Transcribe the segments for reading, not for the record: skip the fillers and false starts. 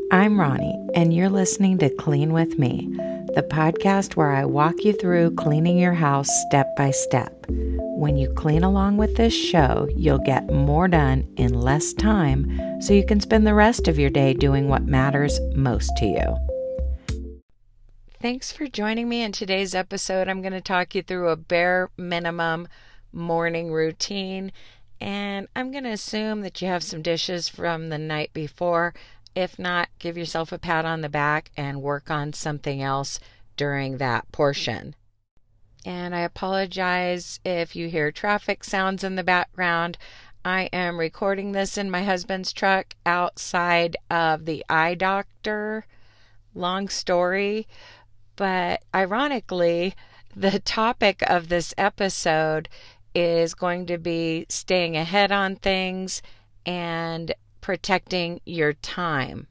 I'm Ronnie, and you're listening to Clean With Me, the podcast where I walk you through cleaning your house step by step. When you clean along with this show, you'll get more done in less time so you can spend the rest of your day doing what matters most to you. Thanks for joining me in today's episode. I'm going to talk you through a bare minimum morning routine, and I'm going to assume that you have some dishes from the night before. If not, give yourself a pat on the back and work on something else during that portion. And I apologize if you hear traffic sounds in the background. I am recording this in my husband's truck outside of the eye doctor. Long story, but ironically, the topic of this episode is going to be staying ahead on things and protecting your time.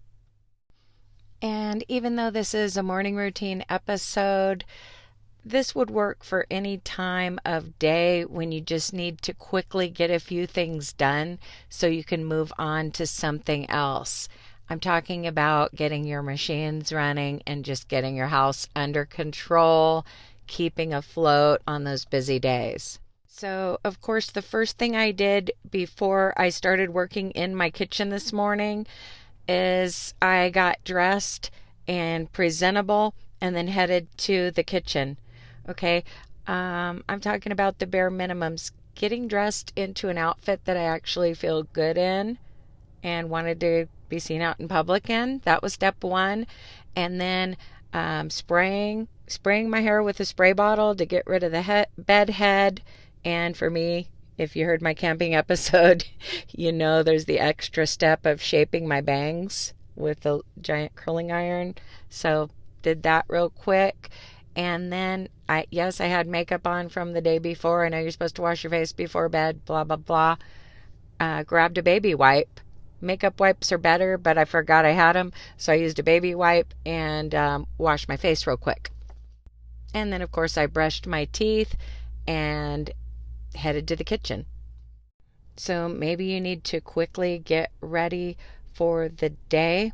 And even though this is a morning routine episode, this would work for any time of day when you just need to quickly get a few things done so you can move on to something else. I'm talking about getting your machines running and just getting your house under control, keeping afloat on those busy days. So, of course, the first thing I did before I started working in my kitchen this morning is I got dressed and presentable and then headed to the kitchen. Okay, I'm talking about the bare minimums. Getting dressed into an outfit that I actually feel good in and wanted to be seen out in public in. That was step one. And then spraying my hair with a spray bottle to get rid of the bed head. And for me, if you heard my camping episode, you know there's the extra step of shaping my bangs with a giant curling iron. So did that real quick. And then, I had makeup on from the day before. I know you're supposed to wash your face before bed, blah, blah, blah. Grabbed a baby wipe. Makeup wipes are better, but I forgot I had them. So I used a baby wipe and washed my face real quick. And then, of course, I brushed my teeth and headed to the kitchen. So maybe you need to quickly get ready for the day.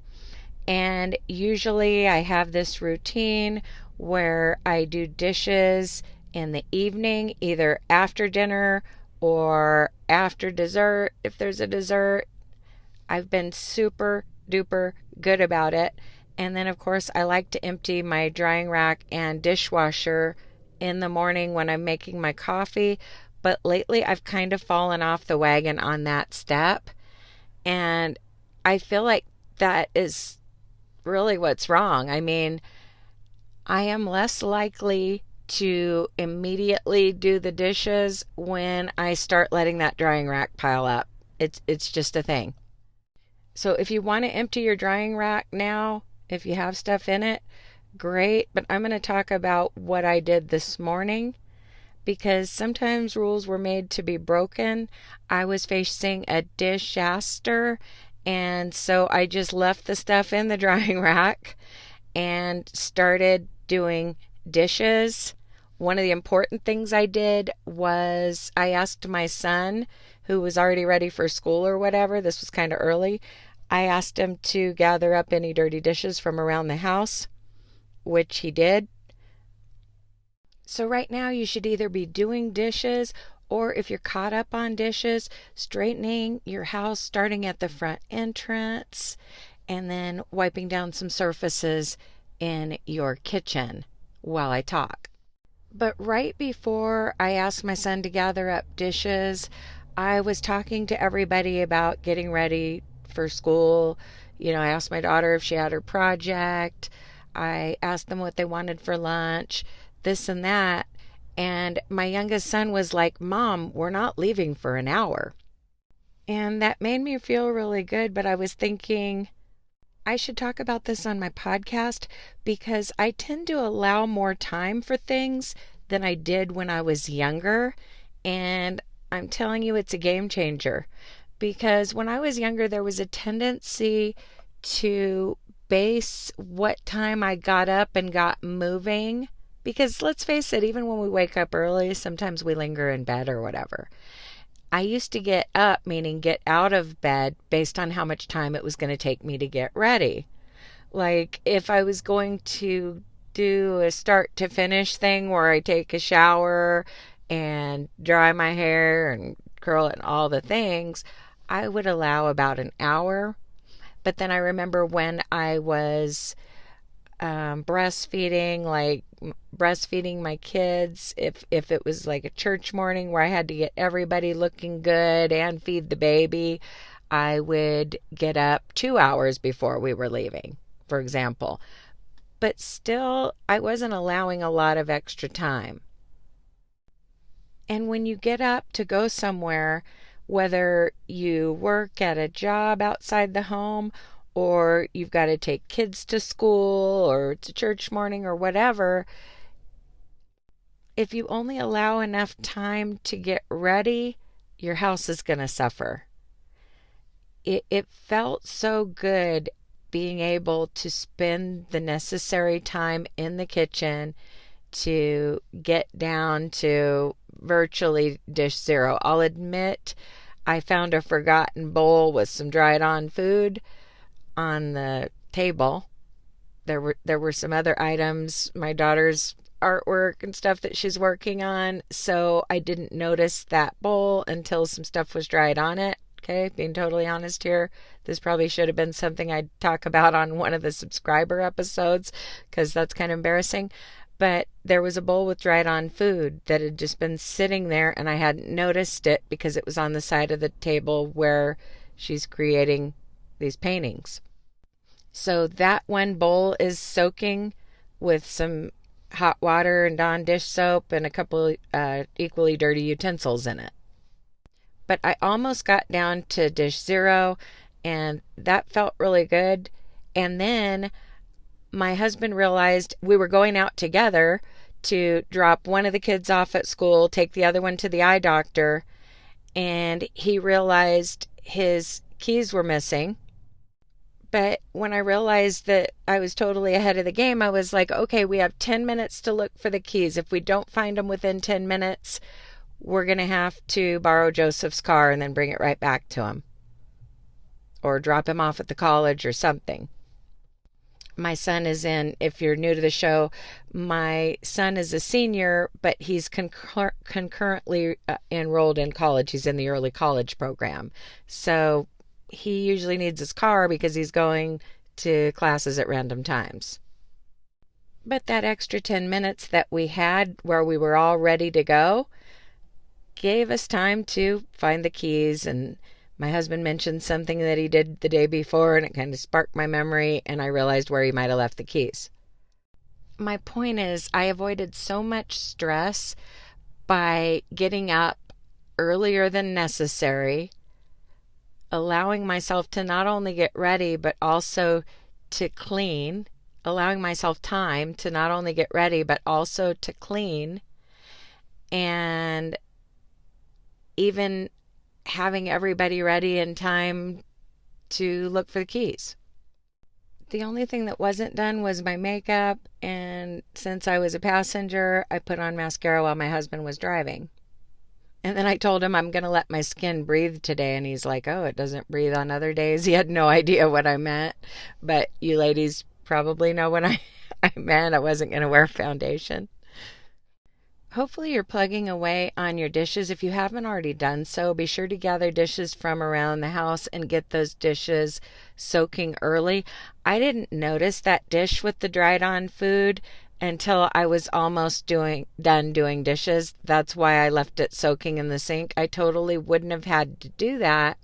And usually I have this routine where I do dishes in the evening, either after dinner or after dessert. If there's a dessert, I've been super duper good about it. And then, of course, I like to empty my drying rack and dishwasher in the morning when I'm making my coffee. But lately, I've kind of fallen off the wagon on that step. And I feel like that is really what's wrong. I mean, I am less likely to immediately do the dishes when I start letting that drying rack pile up. It's just a thing. So if you want to empty your drying rack now, if you have stuff in it, great. But I'm going to talk about what I did this morning, because sometimes rules were made to be broken. I was facing a disaster, and so I just left the stuff in the drying rack and started doing dishes. One of the important things I did was I asked my son, who was already ready for school or whatever, this was kind of early, I asked him to gather up any dirty dishes from around the house, which he did. So right now you should either be doing dishes, or if you're caught up on dishes, straightening your house starting at the front entrance and then wiping down some surfaces in your kitchen while I talk. But right before I asked my son to gather up dishes, I was talking to everybody about getting ready for school. I asked my daughter if she had her project. I asked them what they wanted for lunch, this and that. And my youngest son was like, "Mom, we're not leaving for an hour." And that made me feel really good. But I was thinking I should talk about this on my podcast, because I tend to allow more time for things than I did when I was younger. And I'm telling you, it's a game changer. Because when I was younger, there was a tendency to base what time I got up and got moving. Because let's face it, even when we wake up early, sometimes we linger in bed or whatever. I used to get up, meaning get out of bed, based on how much time it was going to take me to get ready. Like if I was going to do a start to finish thing where I take a shower and dry my hair and curl it and all the things, I would allow about an hour. But then I remember when I was breastfeeding, like breastfeeding my kids, if it was like a church morning where I had to get everybody looking good and feed the baby, I would get up 2 hours before we were leaving, for example. But still, I wasn't allowing a lot of extra time. And when you get up to go somewhere, whether you work at a job outside the home or you've got to take kids to school or it's a church morning or whatever, if you only allow enough time to get ready, your house is going to suffer. It felt so good being able to spend the necessary time in the kitchen to get down to virtually dish zero. I'll admit I found a forgotten bowl with some dried on food on the table. There were some other items, my daughter's artwork and stuff that she's working on, so I didn't notice that bowl until some stuff was dried on it. Okay, being totally honest here, this probably should have been something I'd talk about on one of the subscriber episodes because that's kind of embarrassing. But there was a bowl with dried on food that had just been sitting there and I hadn't noticed it because it was on the side of the table where she's creating these paintings. So that one bowl is soaking with some hot water and Dawn dish soap and a couple equally dirty utensils in it. But I almost got down to dish zero and that felt really good. And then my husband realized we were going out together to drop one of the kids off at school, take the other one to the eye doctor, and he realized his keys were missing. But when I realized that I was totally ahead of the game, I was like, okay, we have 10 minutes to look for the keys. If we don't find them within 10 minutes, we're going to have to borrow Joseph's car and then bring it right back to him. Or drop him off at the college or something. My son is in, if you're new to the show, my son is a senior, but he's concurrently enrolled in college. He's in the early college program. So he usually needs his car because he's going to classes at random times. But that extra 10 minutes that we had where we were all ready to go gave us time to find the keys. And my husband mentioned something that he did the day before and it kind of sparked my memory and I realized where he might have left the keys. My point is I avoided so much stress by getting up earlier than necessary, allowing myself to not only get ready but also to clean, allowing myself time to not only get ready but also to clean, and even having everybody ready in time to look for the keys. The only thing that wasn't done was my makeup, and since I was a passenger, I put on mascara while my husband was driving. And then I told him I'm going to let my skin breathe today, and he's like, oh, it doesn't breathe on other days. He had no idea what I meant, but you ladies probably know what I meant. I wasn't going to wear foundation. Hopefully you're plugging away on your dishes. If you haven't already done so, be sure to gather dishes from around the house and get those dishes soaking early. I didn't notice that dish with the dried on food until I was almost done doing dishes. That's why I left it soaking in the sink. I totally wouldn't have had to do that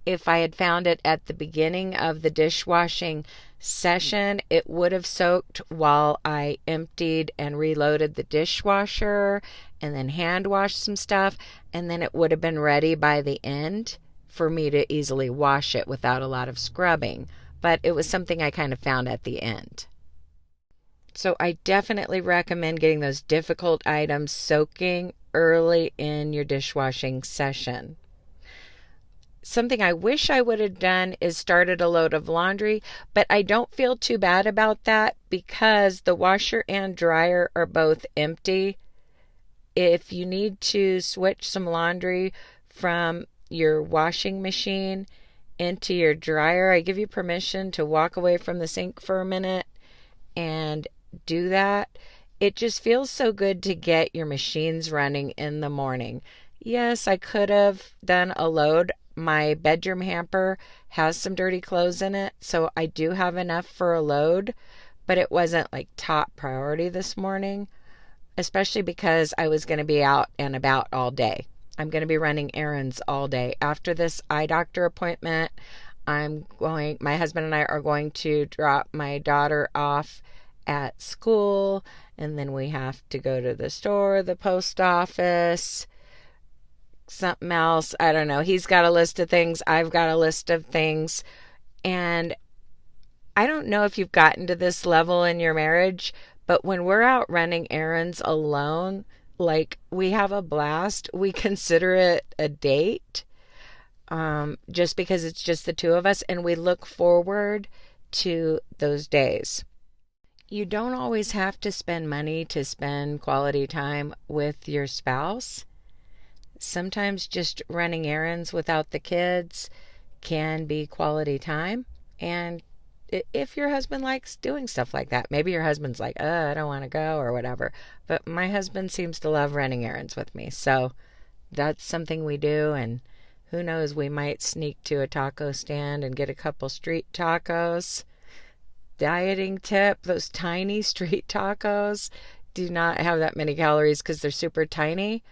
if I had found it at the beginning of the dishwashing session. It would have soaked while I emptied and reloaded the dishwasher and then hand washed some stuff, and then it would have been ready by the end for me to easily wash it without a lot of scrubbing. But it was something I kind of found at the end. So I definitely recommend getting those difficult items soaking early in your dishwashing session. Something I wish I would have done is started a load of laundry, but I don't feel too bad about that because the washer and dryer are both empty. If you need to switch some laundry from your washing machine into your dryer, I give you permission to walk away from the sink for a minute and do that. It just feels so good to get your machines running in the morning. Yes, I could have done a load. My bedroom hamper has some dirty clothes in it, so I do have enough for a load, but it wasn't like top priority this morning, especially because I was going to be out and about all day. I'm going to be running errands all day. After this eye doctor appointment, my husband and I are going to drop my daughter off at school, and then we have to go to the store, the post office, something else. I don't know. He's got a list of things. I've got a list of things. And I don't know if you've gotten to this level in your marriage, but when we're out running errands alone, like, we have a blast. We consider it a date, just because it's just the two of us, and we look forward to those days. You don't always have to spend money to spend quality time with your spouse. Sometimes just running errands without the kids can be quality time. And if your husband likes doing stuff like that, maybe your husband's like, I don't want to go or whatever. But my husband seems to love running errands with me. So that's something we do. And who knows, we might sneak to a taco stand and get a couple street tacos. Dieting tip, those tiny street tacos do not have that many calories because they're super tiny.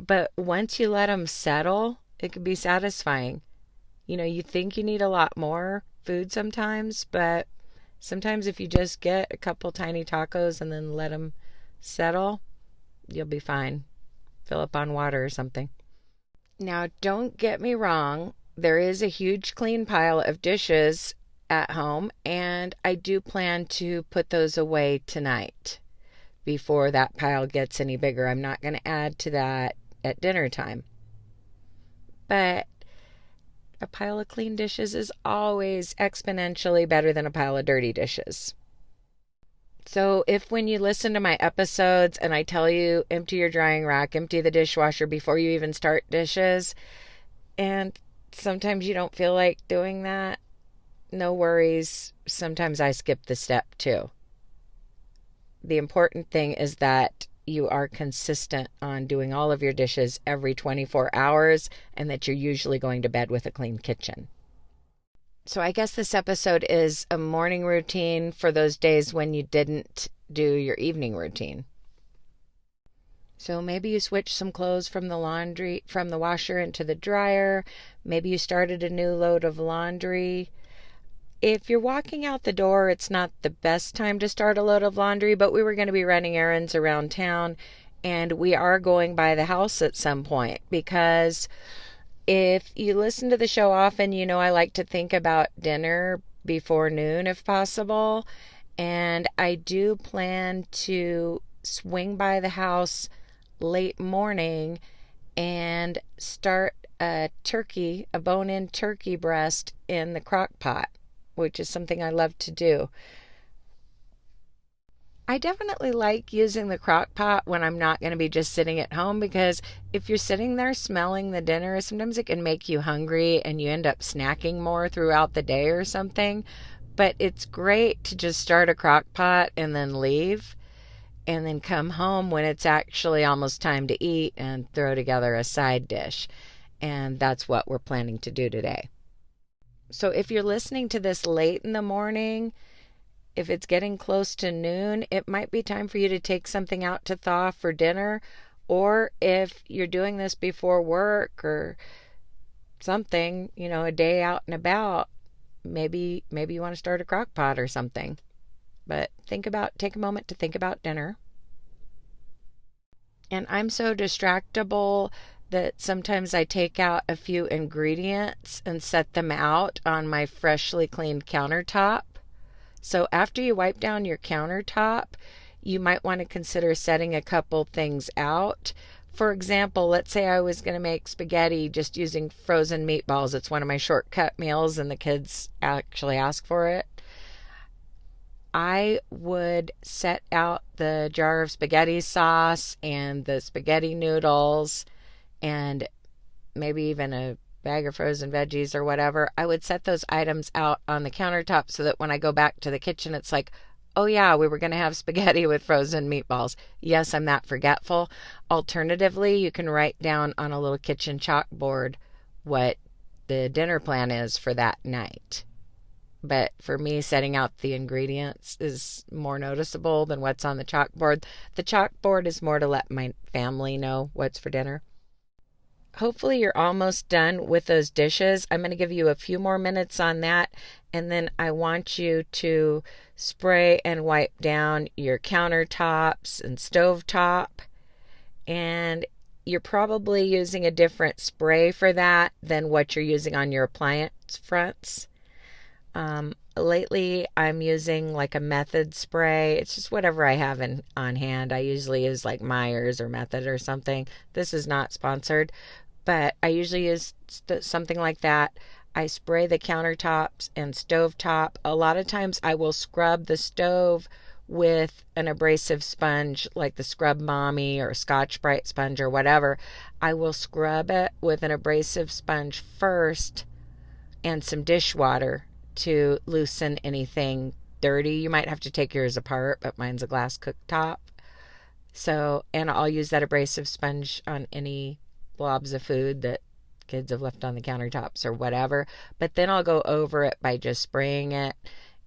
But once you let them settle, it can be satisfying. You think you need a lot more food sometimes, but sometimes if you just get a couple tiny tacos and then let them settle, you'll be fine. Fill up on water or something. Now, don't get me wrong. There is a huge clean pile of dishes at home, and I do plan to put those away tonight before that pile gets any bigger. I'm not going to add to that at dinner time. But a pile of clean dishes is always exponentially better than a pile of dirty dishes. So if when you listen to my episodes and I tell you empty your drying rack, empty the dishwasher before you even start dishes, and sometimes you don't feel like doing that, no worries. Sometimes I skip the step too. The important thing is that you are consistent on doing all of your dishes every 24 hours and that you're usually going to bed with a clean kitchen. So I guess this episode is a morning routine for those days when you didn't do your evening routine. So maybe you switched some clothes from the washer into the dryer. Maybe you started a new load of laundry. If you're walking out the door, it's not the best time to start a load of laundry, but we were going to be running errands around town, and we are going by the house at some point, because if you listen to the show often, I like to think about dinner before noon if possible, and I do plan to swing by the house late morning and start a bone-in turkey breast in the crock pot, which is something I love to do. I definitely like using the crock pot when I'm not going to be just sitting at home, because if you're sitting there smelling the dinner, sometimes it can make you hungry and you end up snacking more throughout the day or something. But it's great to just start a crock pot and then leave, and then come home when it's actually almost time to eat and throw together a side dish. And that's what we're planning to do today. So if you're listening to this late in the morning, if it's getting close to noon, it might be time for you to take something out to thaw for dinner. Or if you're doing this before work or something, a day out and about, maybe you want to start a crock pot or something. But take a moment to think about dinner. And I'm so distractible that sometimes I take out a few ingredients and set them out on my freshly cleaned countertop. So after you wipe down your countertop, you might want to consider setting a couple things out. For example, let's say I was going to make spaghetti just using frozen meatballs. It's one of my shortcut meals and the kids actually ask for it. I would set out the jar of spaghetti sauce and the spaghetti noodles, and maybe even a bag of frozen veggies or whatever, I would set those items out on the countertop so that when I go back to the kitchen, it's like, oh yeah, we were going to have spaghetti with frozen meatballs. Yes, I'm that forgetful. Alternatively, you can write down on a little kitchen chalkboard what the dinner plan is for that night. But for me, setting out the ingredients is more noticeable than what's on the chalkboard. The chalkboard is more to let my family know what's for dinner. Hopefully you're almost done with those dishes. I'm going to give you a few more minutes on that, and then I want you to spray and wipe down your countertops and stovetop. And you're probably using a different spray for that than what you're using on your appliance fronts. Lately, I'm using like a Method spray. It's just whatever I have on hand. I usually use like Myers or Method or something. This is not sponsored, but I usually use something like that. I spray the countertops and stovetop. A lot of times I will scrub the stove with an abrasive sponge like the Scrub Mommy or Scotch-Brite sponge or whatever. I will scrub it with an abrasive sponge first and some dishwater to loosen anything dirty. You might have to take yours apart, but mine's a glass cooktop. So, and I'll use that abrasive sponge on any blobs of food that kids have left on the countertops or whatever. But then I'll go over it by just spraying it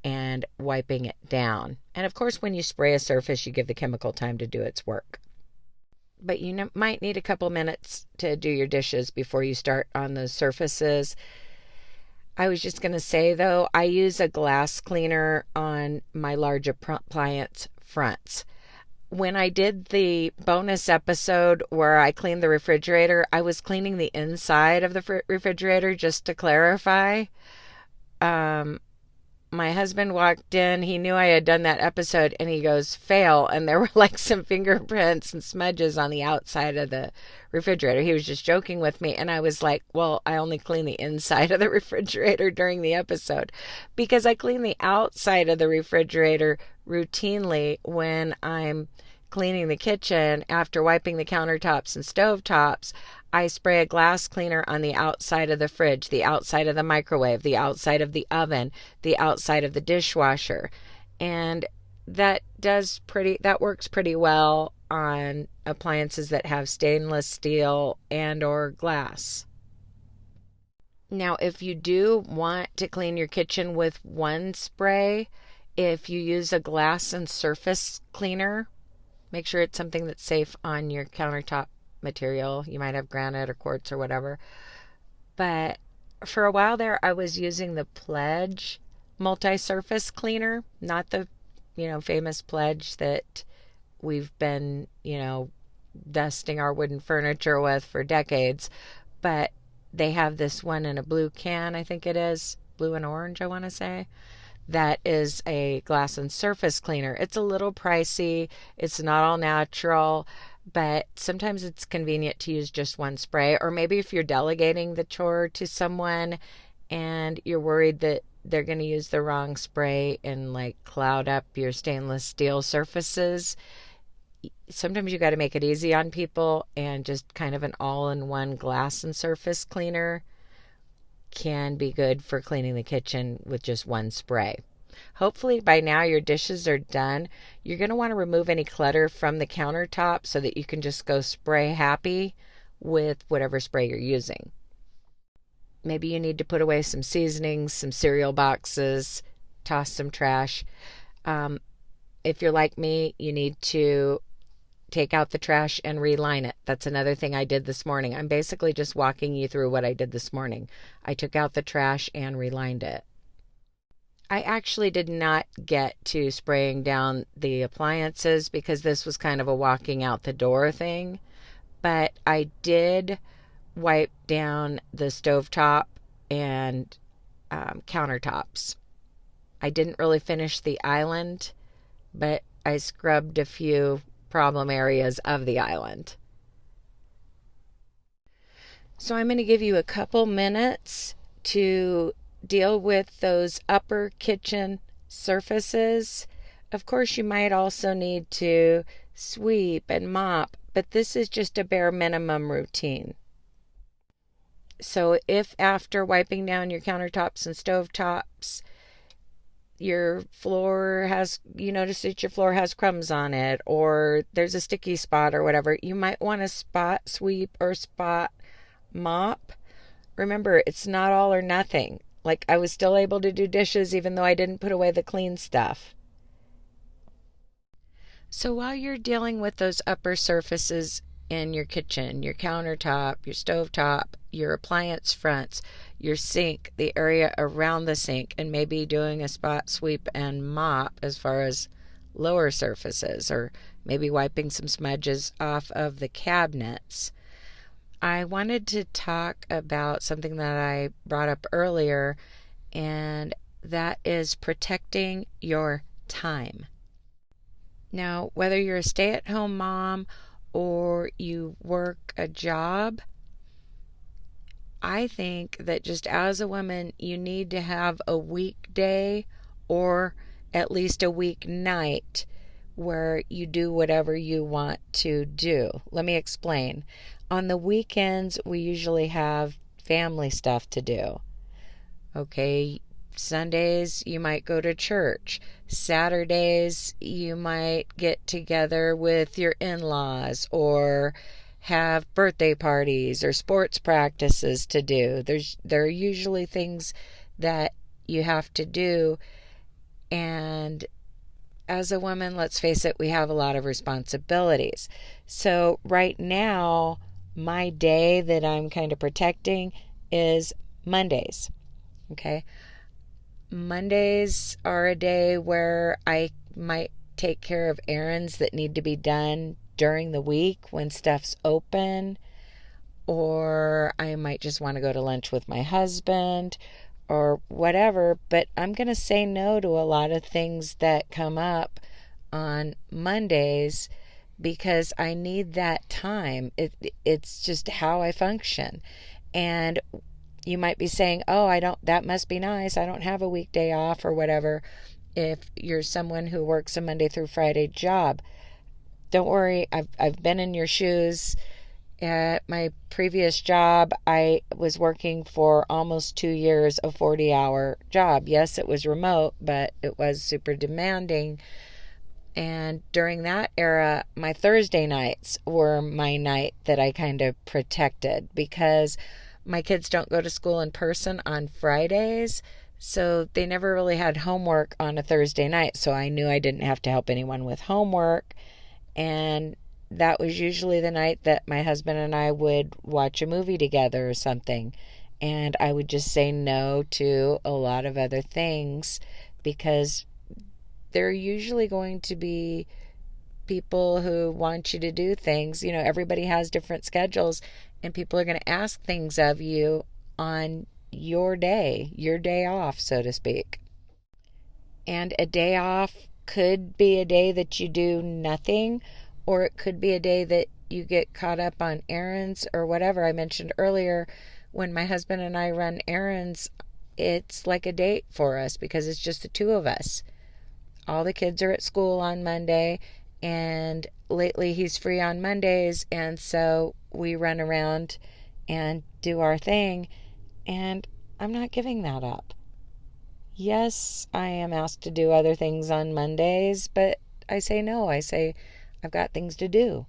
and wiping it down. And of course, when you spray a surface, you give the chemical time to do its work. But you might need a couple minutes to do your dishes before you start on those surfaces. I was just going to say, though, I use a glass cleaner on my large appliance fronts. When I did the bonus episode where I cleaned the refrigerator, I was cleaning the inside of the refrigerator just to clarify. My husband walked in. He knew I had done that episode, and he goes, fail. And there were like some fingerprints and smudges on the outside of the refrigerator. He was just joking with me. And I was like, well, I only clean the inside of the refrigerator during the episode because I clean the outside of the refrigerator routinely when I'm cleaning the kitchen. After wiping the countertops and stovetops, I spray a glass cleaner on the outside of the fridge, the outside of the microwave, the outside of the oven, the outside of the dishwasher. And that works pretty well on appliances that have stainless steel and or glass. Now, if you do want to clean your kitchen with one spray, if you use a glass and surface cleaner, make sure it's something that's safe on your countertop material. You might have granite or quartz or whatever. But for a while there, I was using the Pledge multi-surface cleaner, not the, famous Pledge that we've been, dusting our wooden furniture with for decades. But they have this one in a blue can, I think it is. Blue and orange, I want to say. That is a glass and surface cleaner. It's a little pricey. It's not all natural, but sometimes it's convenient to use just one spray. Or maybe if you're delegating the chore to someone and you're worried that they're going to use the wrong spray and like cloud up your stainless steel surfaces, sometimes you got to make it easy on people, and just kind of an all-in-one glass and surface cleaner can be good for cleaning the kitchen with just one spray. Hopefully by now your dishes are done. You're going to want to remove any clutter from the countertop so that you can just go spray happy with whatever spray you're using. Maybe you need to put away some seasonings, some cereal boxes, toss some trash. If you're like me, you need to take out the trash and reline it. That's another thing I did this morning. I'm basically just walking you through what I did this morning. I took out the trash and relined it. I actually did not get to spraying down the appliances because this was kind of a walking out the door thing. But I did wipe down the stovetop and countertops. I didn't really finish the island, but I scrubbed a few problem areas of the island. So I'm going to give you a couple minutes to deal with those upper kitchen surfaces. Of course, you might also need to sweep and mop, but this is just a bare minimum routine. So if after wiping down your countertops and stovetops, your floor has, you notice that your floor has crumbs on it, or there's a sticky spot or whatever, you might want to spot sweep or spot mop. Remember, it's not all or nothing. Like, I was still able to do dishes even though I didn't put away the clean stuff. So while you're dealing with those upper surfaces in your kitchen, your countertop, your stovetop, your appliance fronts, your sink, the area around the sink, and maybe doing a spot sweep and mop as far as lower surfaces, or maybe wiping some smudges off of the cabinets, I wanted to talk about something that I brought up earlier, and that is protecting your time. Now, whether you're a stay-at-home mom or you work a job, I think that just as a woman, you need to have a weekday or at least a weeknight where you do whatever you want to do. Let me explain. On the weekends, we usually have family stuff to do. Okay, Sundays, you might go to church. Saturdays, you might get together with your in-laws or have birthday parties or sports practices to do. There are usually things that you have to do. And as a woman, let's face it, we have a lot of responsibilities. So right now, my day that I'm kind of protecting is Mondays. Okay. Mondays are a day where I might take care of errands that need to be done during the week when stuff's open, or I might just want to go to lunch with my husband or whatever, but I'm going to say no to a lot of things that come up on Mondays because I need that time. It's just how I function. And you might be saying, oh, that must be nice. I don't have a weekday off or whatever. If you're someone who works a Monday through Friday job, don't worry. I've been in your shoes. At my previous job, I was working for almost 2 years, a 40-hour job. Yes, it was remote, but it was super demanding. And during that era, my Thursday nights were my night that I kind of protected because my kids don't go to school in person on Fridays, so they never really had homework on a Thursday night. So I knew I didn't have to help anyone with homework. And that was usually the night that my husband and I would watch a movie together or something. And I would just say no to a lot of other things because there are usually going to be people who want you to do things. You know, everybody has different schedules, and people are going to ask things of you on your day off, so to speak. And a day off could be a day that you do nothing, or it could be a day that you get caught up on errands or whatever. I mentioned earlier, when my husband and I run errands, it's like a date for us because it's just the two of us. All the kids are at school on Monday, and lately he's free on Mondays, and so we run around and do our thing, and I'm not giving that up. Yes, I am asked to do other things on Mondays, but I say no. I say I've got things to do.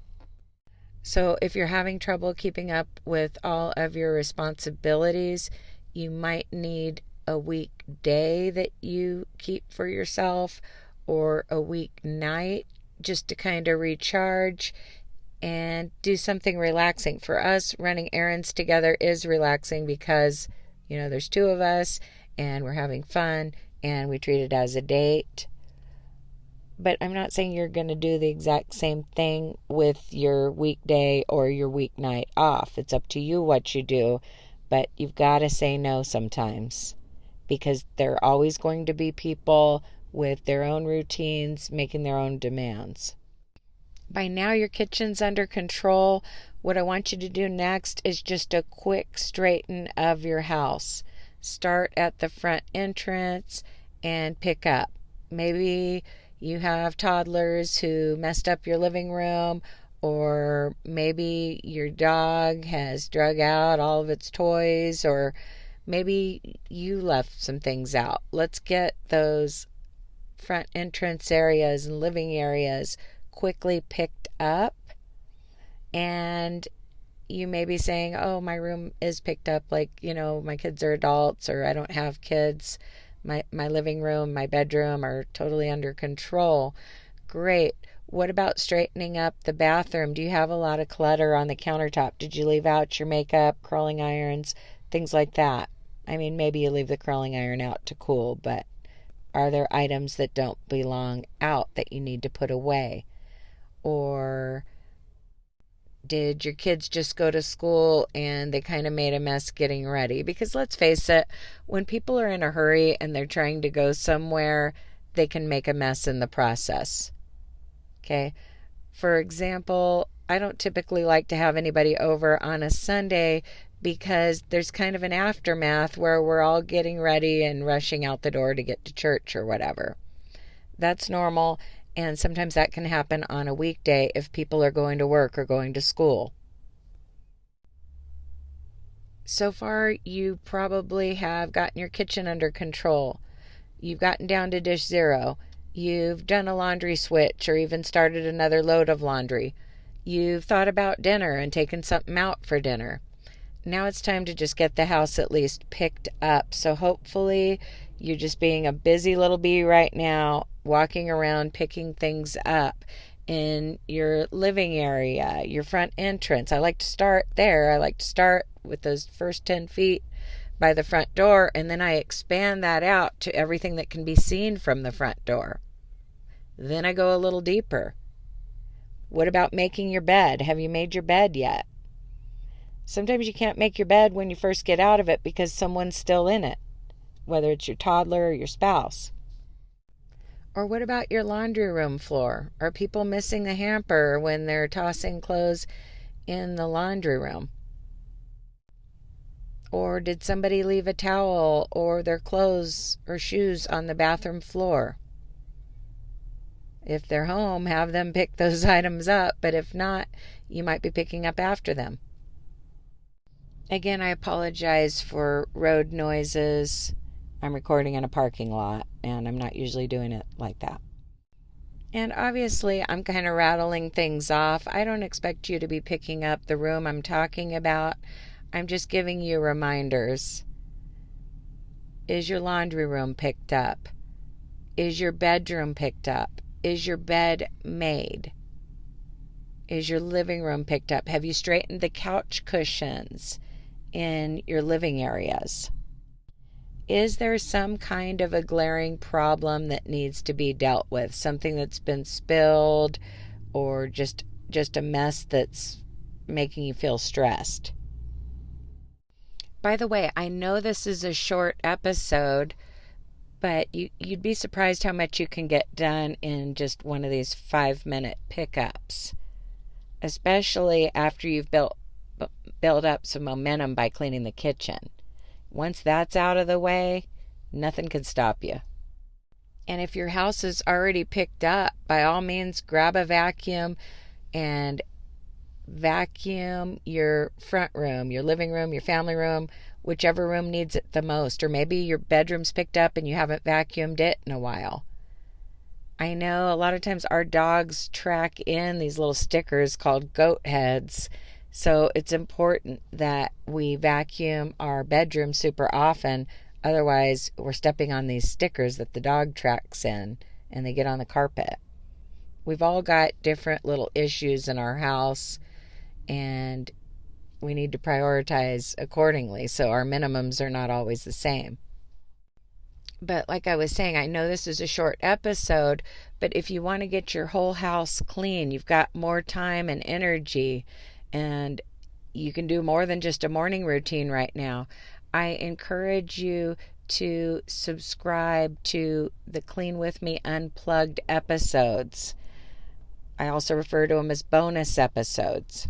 So if you're having trouble keeping up with all of your responsibilities, you might need a weekday that you keep for yourself or a weeknight just to kind of recharge and do something relaxing. For us, running errands together is relaxing because, you know, there's two of us and we're having fun and we treat it as a date. But I'm not saying you're going to do the exact same thing with your weekday or your weeknight off. It's up to you what you do, but you've got to say no sometimes because there are always going to be people with their own routines making their own demands. By now your kitchen's under control. What I want you to do next is just a quick straighten of your house. Start at the front entrance and pick up. Maybe you have toddlers who messed up your living room, or maybe your dog has drug out all of its toys, or maybe you left some things out. Let's get those front entrance areas and living areas quickly picked up. And you may be saying, oh, my room is picked up, like, my kids are adults, or I don't have kids. My living room, my bedroom are totally under control. Great. What about straightening up the bathroom? Do you have a lot of clutter on the countertop? Did you leave out your makeup, curling irons, things like that? I mean, maybe you leave the curling iron out to cool, but are there items that don't belong out that you need to put away? Or did your kids just go to school and they kind of made a mess getting ready? Because let's face it, when people are in a hurry and they're trying to go somewhere, they can make a mess in the process. Okay? For example, I don't typically like to have anybody over on a Sunday because there's kind of an aftermath where we're all getting ready and rushing out the door to get to church or whatever. That's normal, and sometimes that can happen on a weekday if people are going to work or going to school. So far, you probably have gotten your kitchen under control. You've gotten down to dish zero. You've done a laundry switch or even started another load of laundry. You've thought about dinner and taken something out for dinner. Now it's time to just get the house at least picked up. So hopefully you're just being a busy little bee right now, walking around picking things up in your living area, your front entrance. I like to start there. I like to start with those first 10 feet by the front door, and then I expand that out to everything that can be seen from the front door. Then I go a little deeper. What about making your bed? Have you made your bed yet? Sometimes you can't make your bed when you first get out of it because someone's still in it, whether it's your toddler or your spouse. Or what about your laundry room floor? Are people missing the hamper when they're tossing clothes in the laundry room? Or did somebody leave a towel or their clothes or shoes on the bathroom floor? If they're home, have them pick those items up, but if not, you might be picking up after them. Again, I apologize for road noises. I'm recording in a parking lot, and I'm not usually doing it like that. And obviously, I'm kind of rattling things off. I don't expect you to be picking up the room I'm talking about. I'm just giving you reminders. Is your laundry room picked up? Is your bedroom picked up? Is your bed made? Is your living room picked up? Have you straightened the couch cushions in your living areas? Is there some kind of a glaring problem that needs to be dealt with? Something that's been spilled or just a mess that's making you feel stressed? By the way, I know this is a short episode, but you'd be surprised how much you can get done in just one of these 5-minute pickups, especially after you've built up some momentum by cleaning the kitchen. Once that's out of the way, nothing can stop you. And if your house is already picked up, by all means, grab a vacuum and vacuum your front room, your living room, your family room, whichever room needs it the most. Or maybe your bedroom's picked up and you haven't vacuumed it in a while. I know a lot of times our dogs track in these little stickers called goat heads. So it's important that we vacuum our bedroom super often. Otherwise, we're stepping on these stickers that the dog tracks in and they get on the carpet. We've all got different little issues in our house, and we need to prioritize accordingly, so our minimums are not always the same. But like I was saying, I know this is a short episode, but if you want to get your whole house clean, you've got more time and energy, and you can do more than just a morning routine right now. I encourage you to subscribe to the Clean With Me Unplugged episodes. I also refer to them as bonus episodes.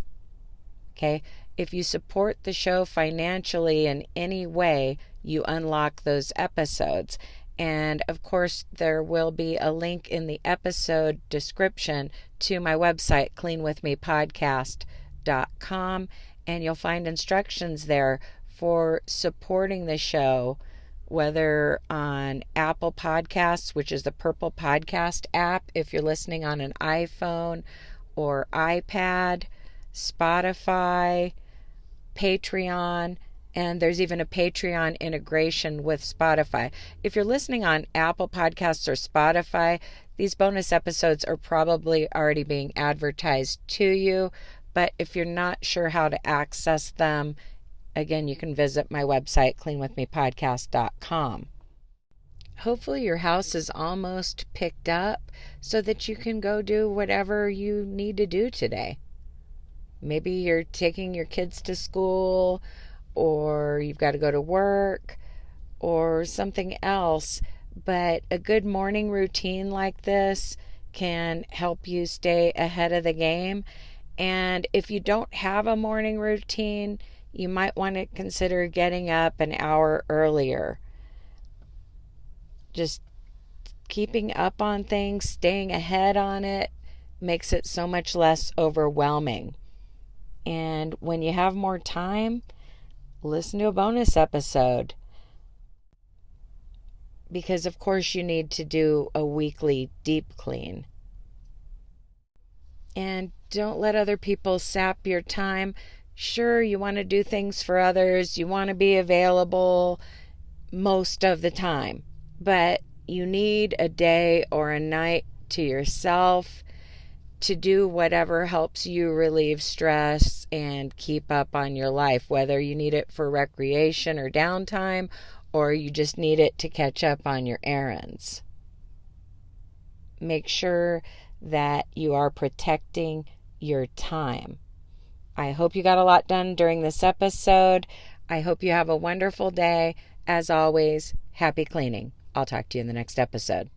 Okay? If you support the show financially in any way, you unlock those episodes. And of course, there will be a link in the episode description to my website, cleanwithmepodcast.com, and you'll find instructions there for supporting the show, whether on Apple Podcasts, which is the Purple Podcast app if you're listening on an iPhone or iPad, Spotify, Patreon, and there's even a Patreon integration with Spotify. If you're listening on Apple Podcasts or Spotify, these bonus episodes are probably already being advertised to you, but if you're not sure how to access them, again, you can visit my website, cleanwithmepodcast.com. Hopefully your house is almost picked up so that you can go do whatever you need to do today. Maybe you're taking your kids to school, or you've got to go to work, or something else. But a good morning routine like this can help you stay ahead of the game. And if you don't have a morning routine, you might want to consider getting up an hour earlier. Just keeping up on things, staying ahead on it, makes it so much less overwhelming. And when you have more time, listen to a bonus episode. Because, of course, you need to do a weekly deep clean. And don't let other people sap your time. Sure, you want to do things for others. You want to be available most of the time. But you need a day or a night to yourself to do whatever helps you relieve stress and keep up on your life, whether you need it for recreation or downtime, or you just need it to catch up on your errands. Make sure that you are protecting your time. I hope you got a lot done during this episode. I hope you have a wonderful day. As always, happy cleaning. I'll talk to you in the next episode.